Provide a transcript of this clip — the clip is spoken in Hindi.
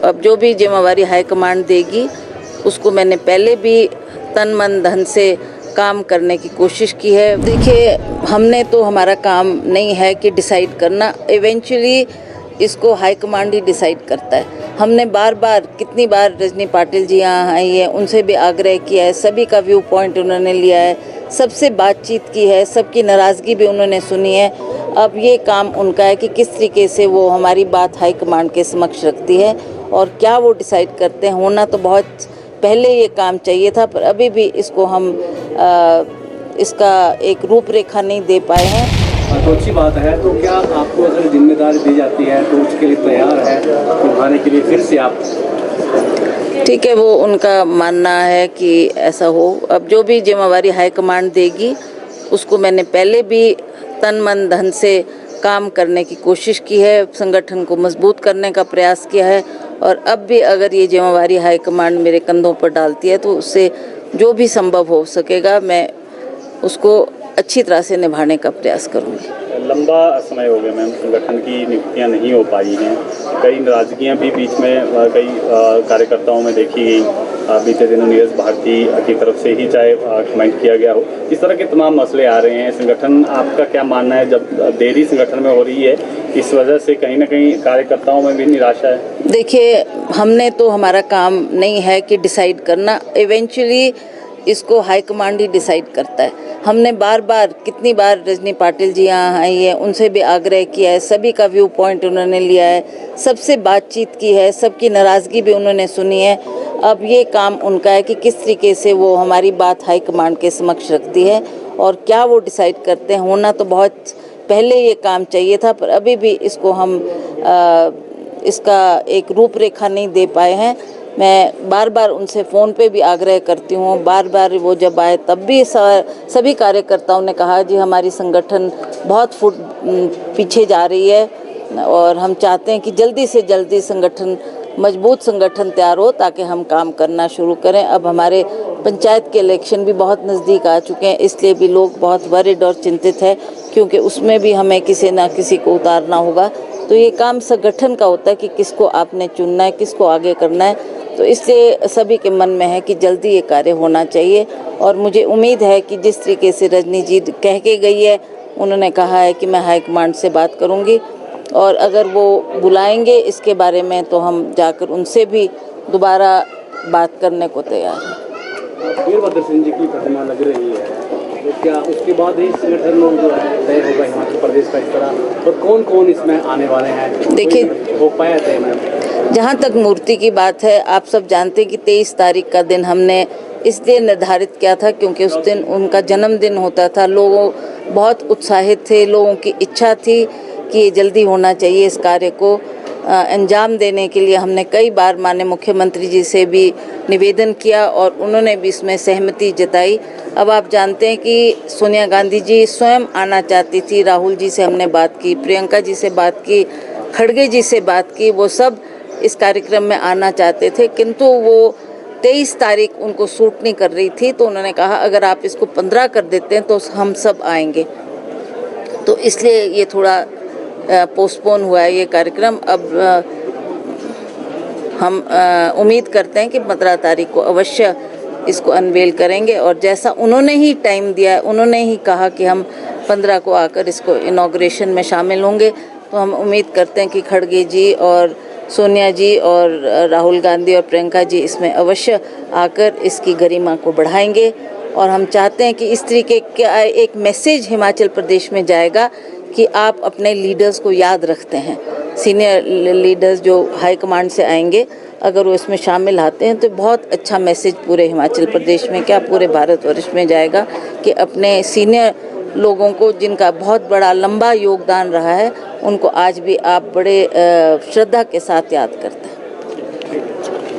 अब जो भी जिम्मेवारी हाईकमांड देगी उसको मैंने पहले भी तन मन धन से काम करने की कोशिश की है। देखिए, हमने तो हमारा काम नहीं है कि डिसाइड करना, इवेंचुअली इसको हाईकमांड ही डिसाइड करता है। हमने कितनी बार रजनी पाटिल जी यहाँ आई है, उनसे भी आग्रह किया है, सभी का व्यू पॉइंट उन्होंने लिया है, सबसे बातचीत की है, सबकी नाराज़गी भी उन्होंने सुनी है। अब ये काम उनका है कि किस तरीके से वो हमारी बात हाईकमांड के समक्ष रखती है और क्या वो डिसाइड करते हैं। होना तो बहुत पहले ये काम चाहिए था, पर अभी भी इसको हम इसका एक रूपरेखा नहीं दे पाए हैं। तो अच्छी बात है। तो क्या आपको अगर जिम्मेदारी दी जाती है तो उसके लिए तैयार है निभाने के लिए फिर से आप? ठीक है, वो उनका मानना है कि ऐसा हो। अब जो भी जिम्मेवारी हाईकमांड देगी उसको मैंने पहले भी तन मन धन से काम करने की कोशिश की है, संगठन को मजबूत करने का प्रयास किया है और अब भी अगर ये जिम्मेवारी हाईकमांड मेरे कंधों पर डालती है तो उससे जो भी संभव हो सकेगा मैं उसको अच्छी तरह से निभाने का प्रयास करूँगी। लंबा समय हो गया मैम, संगठन की नियुक्तियां नहीं हो पाई हैं, कई नाराजगियां भी बीच में कई कार्यकर्ताओं में देखी गई। बीते दिनों नीरज भारती की तरफ से ही चाहे कमेंट किया गया हो, इस तरह के तमाम मसले आ रहे हैं। संगठन, आपका क्या मानना है, जब देरी संगठन में हो रही है इस वजह से कहीं ना कहीं कार्यकर्ताओं में भी निराशा है? देखिए, हमने तो हमारा काम नहीं है कि डिसाइड करना, इवेंचुअली इसको हाईकमांड ही डिसाइड करता है। हमने कितनी बार रजनी पाटिल जी यहाँ आई है, उनसे भी आग्रह किया है, सभी का व्यू पॉइंट उन्होंने लिया है, सबसे बातचीत की है, सबकी नाराज़गी भी उन्होंने सुनी है। अब ये काम उनका है कि किस तरीके से वो हमारी बात हाईकमांड के समक्ष रखती है और क्या वो डिसाइड करते हैं। होना तो बहुत पहले ये काम चाहिए था, पर अभी भी इसको हम इसका एक रूपरेखा नहीं दे पाए हैं। मैं बार उनसे फ़ोन पे भी आग्रह करती हूँ, बार वो जब आए तब भी सभी कार्यकर्ताओं ने कहा जी हमारी संगठन बहुत फुट पीछे जा रही है और हम चाहते हैं कि जल्दी से जल्दी मजबूत संगठन तैयार हो ताकि हम काम करना शुरू करें। अब हमारे पंचायत के इलेक्शन भी बहुत नज़दीक आ चुके हैं, इसलिए भी लोग बहुत वरिड और चिंतित है क्योंकि उसमें भी हमें किसी ना किसी को उतारना होगा। तो ये काम संगठन का होता है कि किसको आपने चुनना है, किसको आगे करना है। तो इसलिए सभी के मन में है कि जल्दी ये कार्य होना चाहिए और मुझे उम्मीद है कि जिस तरीके से रजनी जी कह के गई है, उन्होंने कहा है कि मैं हाईकमांड से बात करूंगी और अगर वो बुलाएंगे इसके बारे में तो हम जाकर उनसे भी दोबारा बात करने को तैयार हैं। वीरभद्र सिंह जी की प्रतिमा लग रही है, तो क्या उसके बाद ही संगठन जो है तय होगा हिमाचल प्रदेश का इस तरह, और कौन कौन इसमें आने वाले हैं? देखिए, हो पाया तय में? जहाँ तक मूर्ति की बात है, आप सब जानते हैं कि 23 तारीख का दिन हमने इसलिए निर्धारित किया था क्योंकि उस दिन उनका जन्मदिन होता था। लोगों बहुत उत्साहित थे, लोगों की इच्छा थी कि ये जल्दी होना चाहिए। इस कार्य को अंजाम देने के लिए हमने कई बार माननीय मुख्यमंत्री जी से भी निवेदन किया और उन्होंने भी इसमें सहमति जताई। अब आप जानते हैं कि सोनिया गांधी जी स्वयं आना चाहती थी, राहुल जी से हमने बात की, प्रियंका जी से बात की, खड़गे जी से बात की, वो सब इस कार्यक्रम में आना चाहते थे, किंतु वो 23 तारीख उनको सूट नहीं कर रही थी। तो उन्होंने कहा अगर आप इसको 15 कर देते हैं तो हम सब आएंगे। तो इसलिए ये थोड़ा पोस्टपोन हुआ है ये कार्यक्रम। अब हम उम्मीद करते हैं कि 15 तारीख को अवश्य इसको अनवेल करेंगे और जैसा उन्होंने ही टाइम दिया, उन्होंने ही कहा कि हम 15 को आकर इसको इनॉग्रेशन में शामिल होंगे, तो हम उम्मीद करते हैं कि खड़गे जी और सोनिया जी और राहुल गांधी और प्रियंका जी इसमें अवश्य आकर इसकी गरिमा को बढ़ाएंगे। और हम चाहते हैं कि इस तरीके का एक मैसेज हिमाचल प्रदेश में जाएगा कि आप अपने लीडर्स को याद रखते हैं। सीनियर लीडर्स जो हाई कमांड से आएंगे, अगर वो इसमें शामिल आते हैं तो बहुत अच्छा मैसेज पूरे हिमाचल प्रदेश में, क्या पूरे भारतवर्ष में जाएगा कि अपने सीनियर लोगों को जिनका बहुत बड़ा लंबा योगदान रहा है, उनको आज भी आप बड़े श्रद्धा के साथ याद करते हैं।